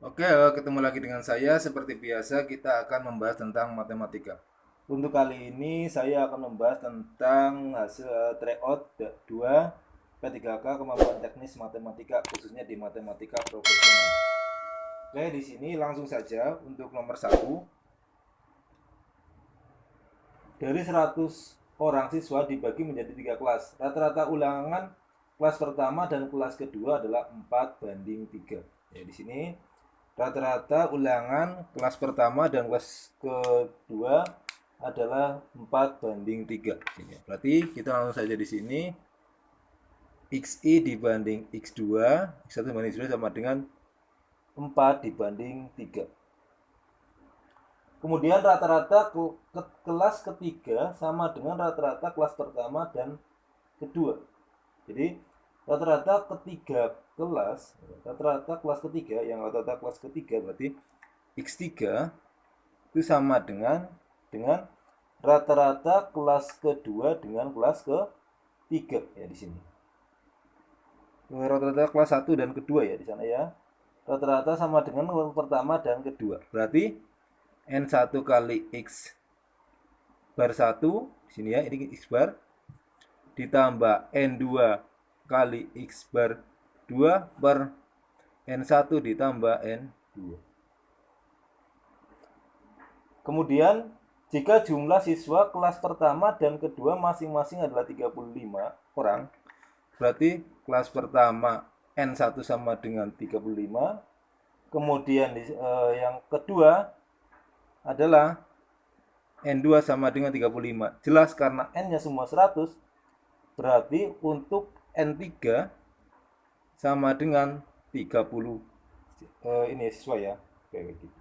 Oke, ketemu lagi dengan saya. Seperti biasa, kita akan membahas tentang matematika. Untuk kali ini, saya akan membahas tentang hasil tryout 2 P3K kemampuan teknis matematika, khususnya di matematika profesional. Oke, di sini langsung saja untuk nomor satu. Dari 100 orang siswa dibagi menjadi 3 kelas. Rata-rata ulangan kelas pertama dan kelas kedua adalah 4:3. Ya, di sini rata-rata ulangan kelas pertama dan kelas kedua adalah 4:3. Berarti kita langsung saja di sini XI dibanding X2, X1 dibanding X2 sama dengan 4 dibanding 3. Kemudian rata-rata kelas ketiga sama dengan rata-rata kelas pertama dan kedua. Jadi rata-rata kelas ketiga yang rata-rata kelas ketiga berarti X3 itu sama dengan rata-rata kelas kedua dengan kelas ketiga ya di sini. Rata-rata kelas 1 dan kedua ya di sana ya. Rata-rata sama dengan kelas pertama dan kedua. Berarti N1 kali X bar 1 sini ya, ini X bar ditambah N2 kali X bar 2 per N1 ditambah N2. Kemudian jika jumlah siswa kelas pertama dan kedua masing-masing adalah 35 orang, berarti kelas pertama N1 sama dengan 35. Kemudian yang kedua adalah N2 sama dengan 35. Jelas karena N-nya semua 100, berarti untuk N3 sama dengan 30. Ini siswa ya. Kayak gitu.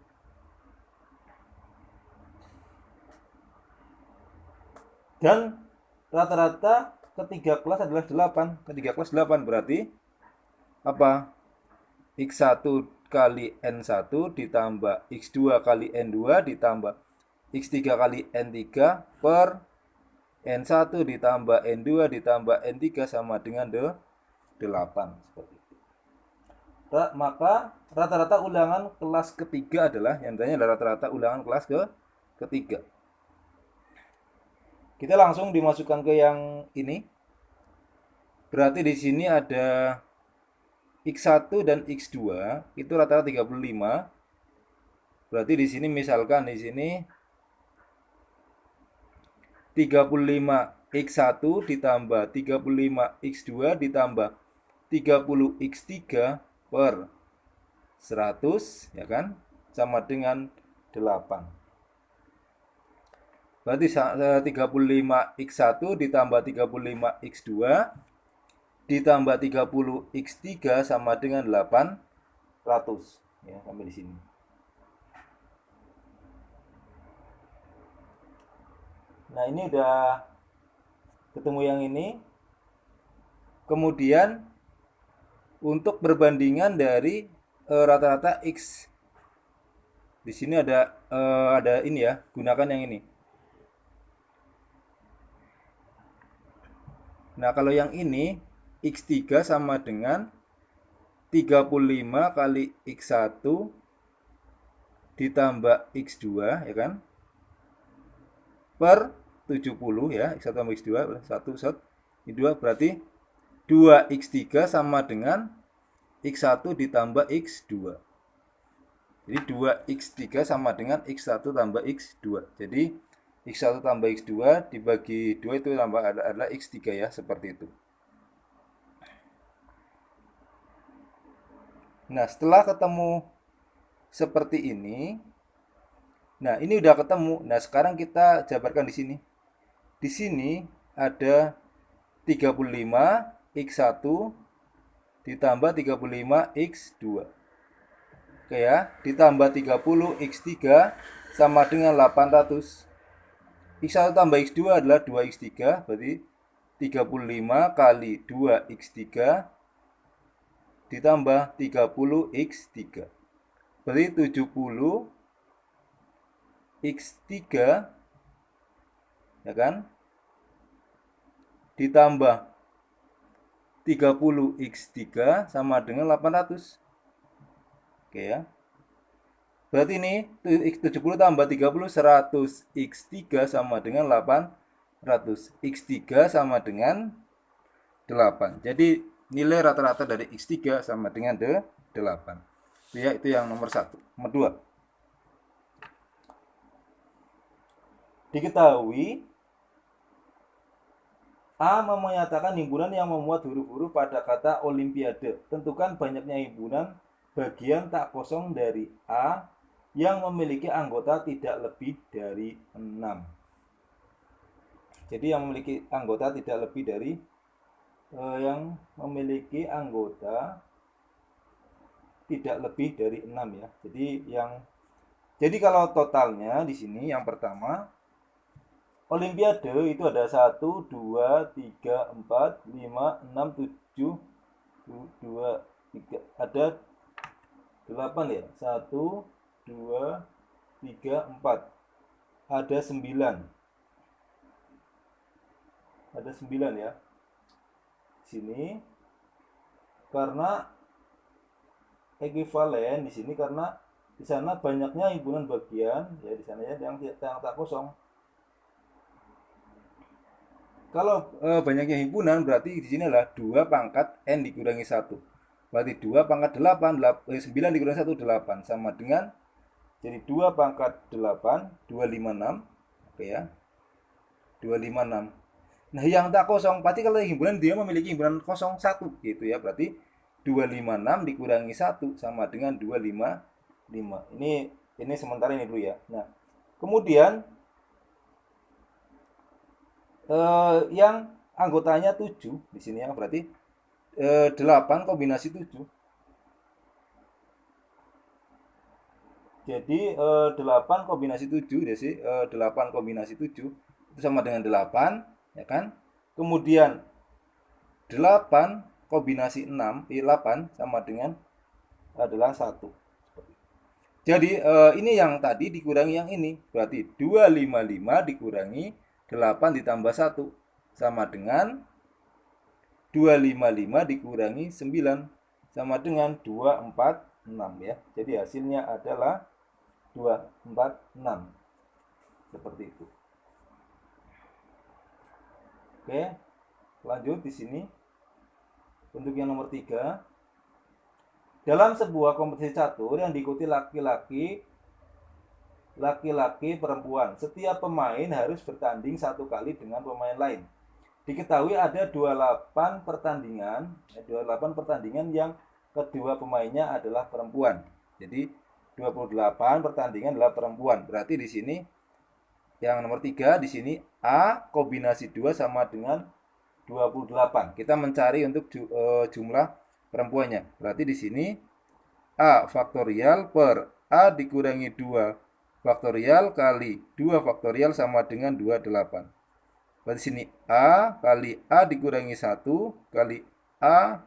Dan rata-rata ketiga kelas adalah 8. Ketiga kelas 8 berarti apa? X1 kali N1 ditambah X2 kali N2 ditambah X3 kali N3 per N1 ditambah N2 ditambah N3 sama dengan 8. Seperti itu. Maka rata-rata ulangan kelas ketiga adalah, yang tanya adalah rata-rata ulangan kelas ketiga. Kita langsung dimasukkan ke yang ini. Berarti di sini ada X1 dan X2 itu rata-rata 35. Berarti di sini misalkan di sini 35 X1 ditambah 35 X2 ditambah 30 X3 per 100 ya kan sama dengan 8. Berarti 35 X1 ditambah 35 X2 ditambah 30 X3 sama dengan 800 ya sampai di sini. Nah, ini udah ketemu yang ini. Kemudian untuk perbandingan dari rata-rata X. Di sini ada ini ya, gunakan yang ini. Nah, kalau yang ini X3 sama dengan 35 kali X1 ditambah X2 ya kan? Per 70 ya, X1 tambah X2 1 set. Ini 2 berarti 2X3 sama dengan X1 ditambah X2. Jadi 2X3 sama dengan X1 tambah X2. Jadi X1 tambah X2 dibagi 2 itu tambah adalah X3 ya, seperti itu. Nah, setelah ketemu seperti ini, nah ini udah ketemu. Nah, sekarang kita jabarkan di sini. Di sini ada 35 X1 ditambah 35 X2. Oke ya, ditambah 30 X3 sama dengan 800. X1 tambah X2 adalah 2X3, berarti 35 kali 2X3 ditambah 30X3. Berarti 70 X3 ya kan? Ditambah 30 X3 sama dengan 800. Oke ya. Berarti ini 70 tambah 30 100, X3 sama dengan 800, X3 sama dengan 8. Jadi nilai rata-rata dari X3 sama dengan 8. Itu yang nomor 1. Nomor 2. Diketahui A menyatakan himpunan yang memuat huruf-huruf pada kata Olimpiade. Tentukan banyaknya himpunan bagian tak kosong dari A yang memiliki anggota tidak lebih dari 6. Jadi yang memiliki anggota tidak lebih dari tidak lebih dari 6 ya. Jadi kalau totalnya di sini yang pertama Olimpiade itu ada 1 2 3 4 5 6 7 2 3 ada 8 ya. 1 2 3 4 ada 9 ya sini, karena ekuivalen di sini karena di sana banyaknya himpunan bagian ya, di sana ya yang tak kosong. Kalau banyaknya himpunan berarti di sini adalah 2 pangkat n dikurangi 1. Berarti 2 pangkat 8, 9 dikurangi 1 8 sama dengan, jadi 2 pangkat 8 256. Oke ya. 256. Nah, yang tak kosong pasti kalau himpunan dia memiliki himpunan kosong 1 gitu ya. Berarti 256 dikurangi 1 sama dengan 255. Ini sementara ini dulu ya. Nah, kemudian yang anggotanya 7 di sini ya, berarti 8 kombinasi 7. Jadi 8 kombinasi 7 ya sih, 8 kombinasi 7 itu sama dengan 8 ya kan. Kemudian 8 kombinasi 6, 8 sama dengan adalah 1. Jadi ini yang tadi dikurangi yang ini, berarti 255 dikurangi 8 ditambah 1 sama dengan 255 dikurangi 9 sama dengan 246 ya. Jadi hasilnya adalah 246. Seperti itu. Oke, lanjut di sini. Untuk yang nomor 3. Dalam sebuah kompetisi catur yang diikuti laki-laki perempuan, setiap pemain harus bertanding 1 kali dengan pemain lain. Diketahui ada 28 pertandingan yang kedua pemainnya adalah perempuan. Jadi 28 pertandingan adalah perempuan. Berarti di sini yang nomor 3 di sini A kombinasi 2 sama dengan 28. Kita mencari untuk jumlah perempuannya. Berarti di sini A faktorial per A dikurangi 2 faktorial kali 2 faktorial sama dengan 28. Berarti sini A kali A dikurangi 1 kali A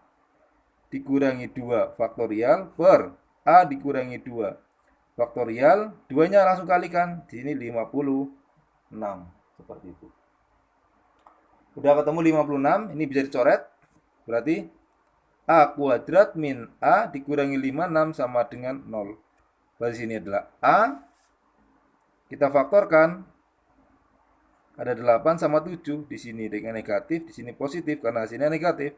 dikurangi 2 faktorial per A dikurangi 2 faktorial. 2-nya langsung kalikan. Di sini 56. Seperti itu. Udah ketemu 56. Ini bisa dicoret. Berarti A kuadrat min A dikurangi 56 sama dengan 0. Berarti sini adalah A. Kita faktorkan. Ada 8 sama 7. Di sini dengan negatif. Di sini positif karena hasilnya negatif.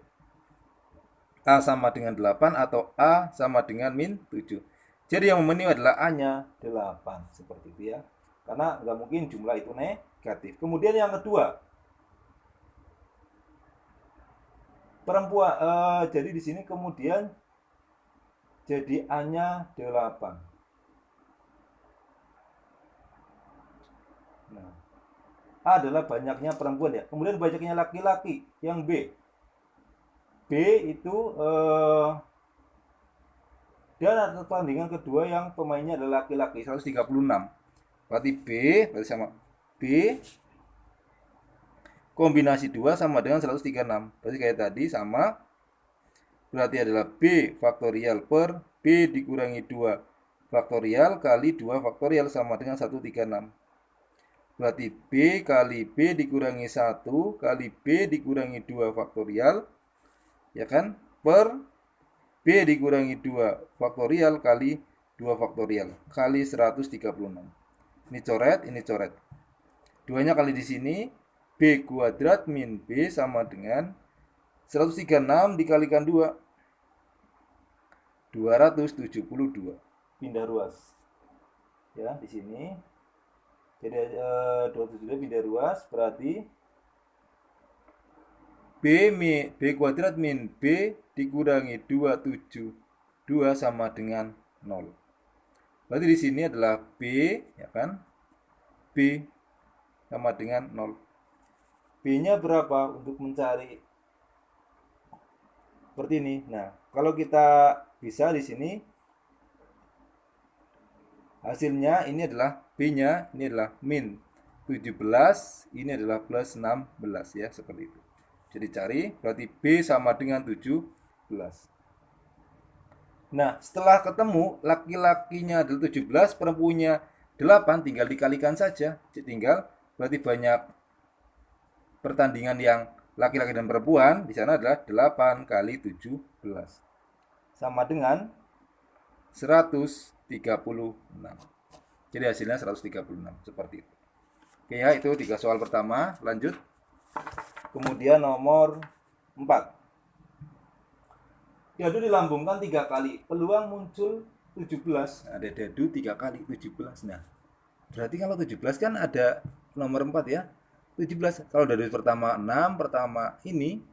A sama dengan 8 atau A sama dengan min 7. Jadi yang memenuhi adalah A-nya 8. Seperti itu ya. Karena nggak mungkin jumlah itu negatif. Kemudian yang kedua. Perempuan. Jadi di sini kemudian jadi A-nya 8. Nah, A adalah banyaknya perempuan ya. Kemudian banyaknya laki-laki. Yang B. B itu dan pertandingan kedua yang pemainnya adalah laki-laki 136. Berarti B berarti sama B kombinasi 2 sama dengan 136. Berarti kayak tadi sama. Berarti adalah B faktorial per B dikurangi 2 faktorial kali 2 faktorial sama dengan 136. Berarti B kali B dikurangi 1 kali B dikurangi 2 faktorial ya kan, per B dikurangi 2 faktorial kali 2 faktorial kali 136. Ini coret, ini coret. 2-nya kali di sini, B kuadrat min B sama dengan 136 dikalikan 2. 272. Pindah ruas. Ya, di sini. Jadi 272 pindah ruas berarti B kuadrat min B dikurangi 272 sama dengan 0. Berarti di sini adalah B, ya kan? B sama dengan 0. B-nya berapa untuk mencari seperti ini? Nah, kalau kita bisa di sini hasilnya ini adalah B-nya ini adalah min 17, ini adalah plus 16 ya, seperti itu. Jadi cari berarti B sama dengan 17. Nah, setelah ketemu laki-lakinya adalah 17, perempuannya 8, tinggal dikalikan saja. Jadi tinggal berarti banyak pertandingan yang laki-laki dan perempuan, di sana adalah 8 kali 17. Sama dengan 136. Jadi hasilnya 136, seperti itu. Oke ya, itu 3 soal pertama. Lanjut. Kemudian nomor 4. Dadu dilambungkan 3 kali, peluang muncul 17. Ada dadu 3 kali 17. Nah, berarti kalau 17 kan ada nomor 4 ya. 17. Kalau dadu pertama 6, pertama ini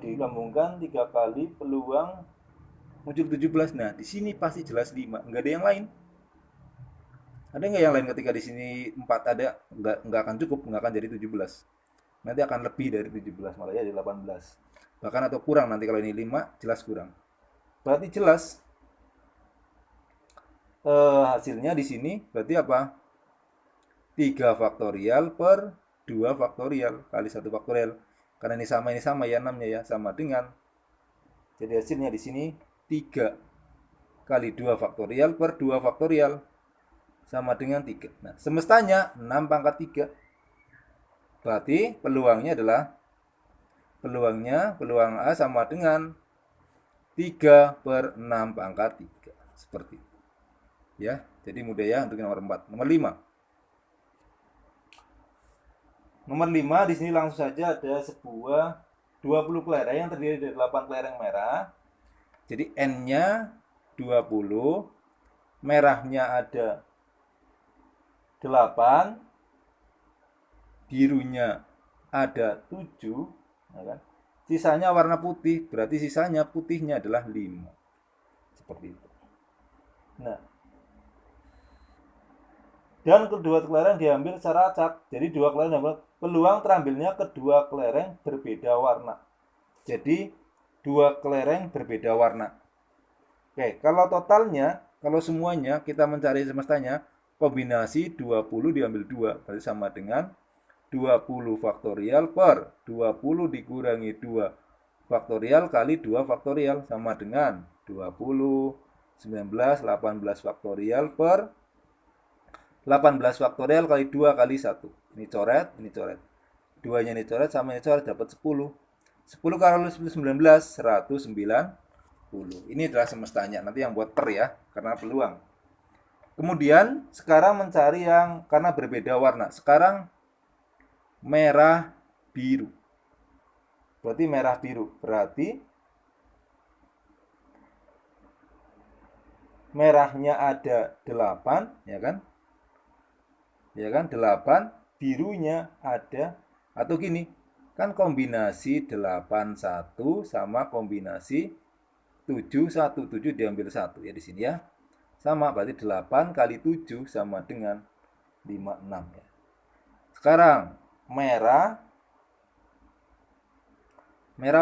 dilambungkan 3 kali, peluang muncul 17. Nah, di sini pasti jelas 5, enggak ada yang lain. Ada enggak yang lain ketika di sini 4 ada? Enggak akan cukup, enggak akan jadi 17. Nanti akan lebih dari 17, malah ya jadi 18. Bahkan atau kurang, nanti kalau ini 5 jelas kurang. Berarti jelas hasilnya di sini berarti apa? 3 faktorial per 2 faktorial kali 1 faktorial. Karena ini sama ya 6-nya ya, sama dengan. Jadi hasilnya di sini 3 kali 2 faktorial per 2 faktorial sama dengan 3. Nah, semestanya 6 pangkat 3. Berarti peluangnya adalah peluang A sama dengan 3 per 6 pangkat 3. Seperti itu. Ya, jadi mudah ya untuk nomor 4. Nomor 5. Nomor 5 di sini langsung saja ada sebuah 20 kelereng yang terdiri dari 8 kelereng merah. Jadi N-nya 20, merahnya ada 8, birunya ada 7, ya kan? Sisanya warna putih, berarti sisanya putihnya adalah 5. Seperti itu. Nah, dan kedua kelereng diambil secara acak. Jadi dua kelereng diambil, peluang terambilnya kedua kelereng berbeda warna. Jadi dua kelereng berbeda warna. Oke, kalau totalnya, kalau semuanya kita mencari semestanya, kombinasi 20 diambil 2, berarti sama dengan 20 faktorial per 20 dikurangi 2 faktorial kali 2 faktorial sama dengan 20, 19, 18 faktorial per 18 faktorial kali 2 kali 1. Ini coret, ini coret. 2-nya ini coret sama ini coret dapat 10. 10 kali 19, 190. Ini adalah semestanya. Nanti yang buat per ya, karena peluang. Kemudian sekarang mencari yang karena berbeda warna. Sekarang merah biru. Berarti merah biru. Berarti merahnya ada 8, ya kan? Ya kan? 8, birunya ada atau gini. Kan kombinasi 81 sama kombinasi 7, 7 diambil 1 ya di sini ya. Sama berarti 8 kali 7 sama dengan 56 ya. Sekarang merah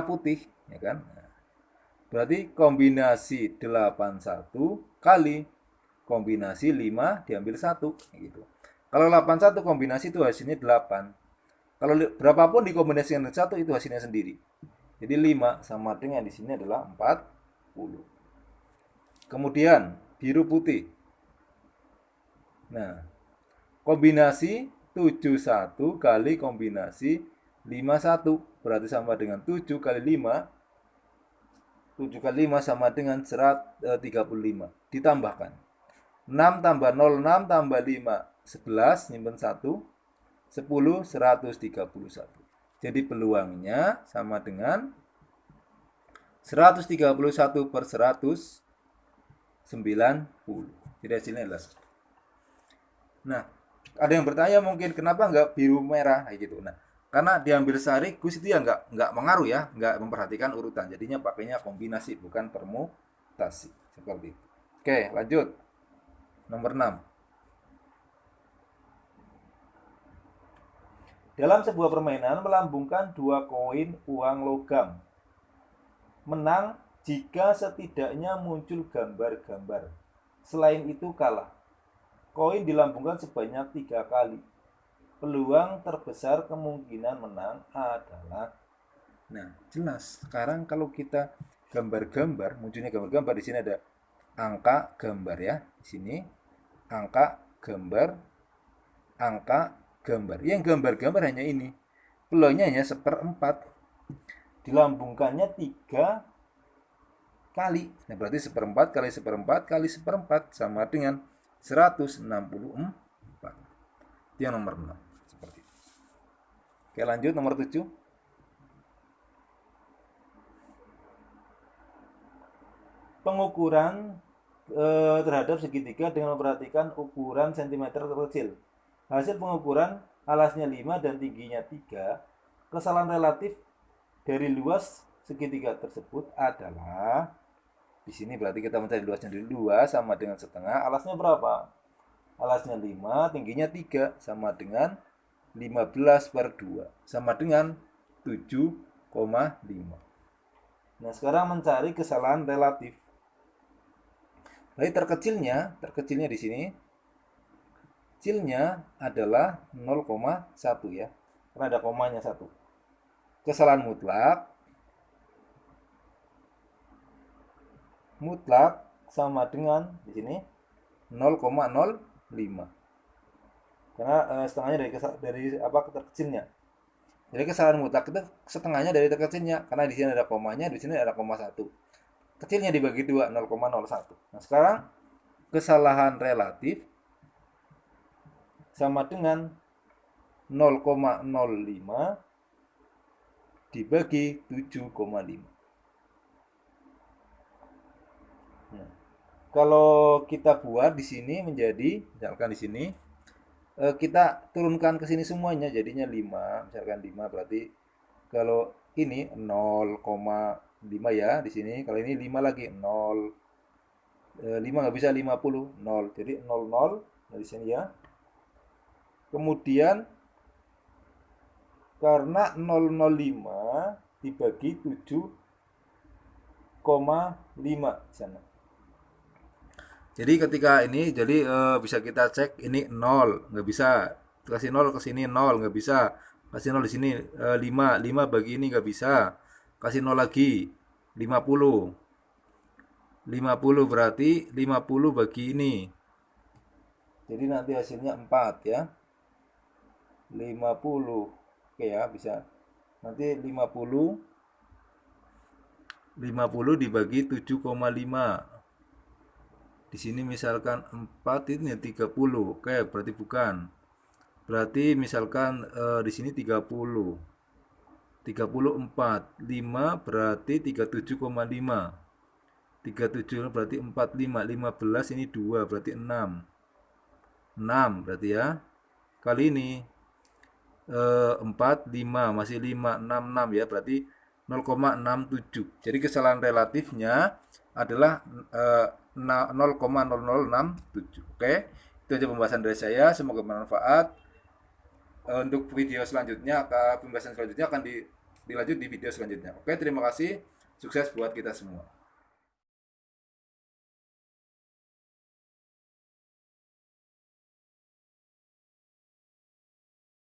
putih ya kan. Berarti kombinasi 81 kali kombinasi 5 diambil 1 gitu. Kalau 81 kombinasi itu hasilnya 8. Kalau berapapun dikombinasikan dengan 1 itu hasilnya sendiri. Jadi 5 sama dengan di sini adalah 40. Kemudian biru putih. Nah, kombinasi 71 kali kombinasi 51 berarti sama dengan 7 kali 5 7 kali 5 sama dengan 35. Ditambahkan 6 tambah 0, 6 tambah 5, 11, nyimpen 1, 10, 131. Jadi peluangnya sama dengan 131 per 190. Jadi hasilnya adalah. Nah, ada yang bertanya mungkin kenapa nggak biru merah kayak gitu. Nah, karena diambil sekaligus itu ya nggak mengaruh ya, nggak memperhatikan urutan. Jadinya pakainya kombinasi bukan permutasi seperti itu. Oke, lanjut. Nomor 6. Dalam sebuah permainan melambungkan 2 koin uang logam. Menang jika setidaknya muncul gambar-gambar. Selain itu kalah. Koin dilambungkan sebanyak 3 kali. Peluang terbesar kemungkinan menang adalah. Nah, jelas. Sekarang kalau kita gambar-gambar, munculnya gambar-gambar, di sini ada angka gambar ya. Di sini angka gambar, angka gambar. Yang gambar-gambar hanya ini. Peluangnya hanya 1/4. Dilambungkannya 3 kali. Nah, berarti 1/4 kali 1/4 kali 1/4 sama dengan 164. Itu yang nomor 6. Seperti itu. Oke, lanjut nomor 7. Pengukuran terhadap segitiga dengan memperhatikan ukuran cm terkecil. Hasil pengukuran alasnya 5 dan tingginya 3. Kesalahan relatif dari luas segitiga tersebut adalah, di sini berarti kita mencari luasnya dulu, 2 sama dengan setengah. Alasnya berapa? Alasnya 5, tingginya 3 sama dengan 15 per 2 sama dengan 7,5. Nah, sekarang mencari kesalahan relatif. Jadi terkecilnya di sini, kecilnya adalah 0,1 ya, karena ada komanya 1. Kesalahan mutlak sama dengan di sini 0,05, karena setengahnya dari terkecilnya. Jadi kesalahan mutlak itu setengahnya dari terkecilnya, karena di sini ada komanya, di sini ada koma 1. Kecilnya dibagi 2, 0,01. Nah, sekarang kesalahan relatif sama dengan 0,05 dibagi 7,5. Nah, kalau kita buat di sini menjadi, misalkan di sini kita turunkan ke sini semuanya jadinya 5, misalkan 5 berarti kalau ini 0,5 ya di sini, kalau ini 5 lagi 0, 5 nggak bisa 50, 0, jadi 00 dari sini ya. Kemudian karena 005 dibagi 7,5 sana. Jadi ketika ini, jadi bisa kita cek ini 0, nggak bisa. Kasih 0 ke sini 0, nggak bisa. Kasih 0 di sini 5, 5 bagi ini nggak bisa. Kasih 0 lagi 50. 50 berarti 50 bagi ini. Jadi nanti hasilnya 4 ya. 50. Oke ya, bisa. Nanti 50 dibagi 7,5. Di sini misalkan 4 ini 30. Oke, berarti bukan. Berarti misalkan di sini 30. 34. 5 berarti 37,5. 37 berarti 45. 15 ini 2 berarti 6. 6 berarti ya. Kali ini 4, 5 masih 5, 6, 6 ya, berarti 0,67. Jadi kesalahan relatifnya adalah 0,0067. Oke, itu aja pembahasan dari saya. Semoga bermanfaat. Untuk video selanjutnya, pembahasan selanjutnya akan dilanjut di video selanjutnya. Oke, terima kasih. Sukses buat kita semua.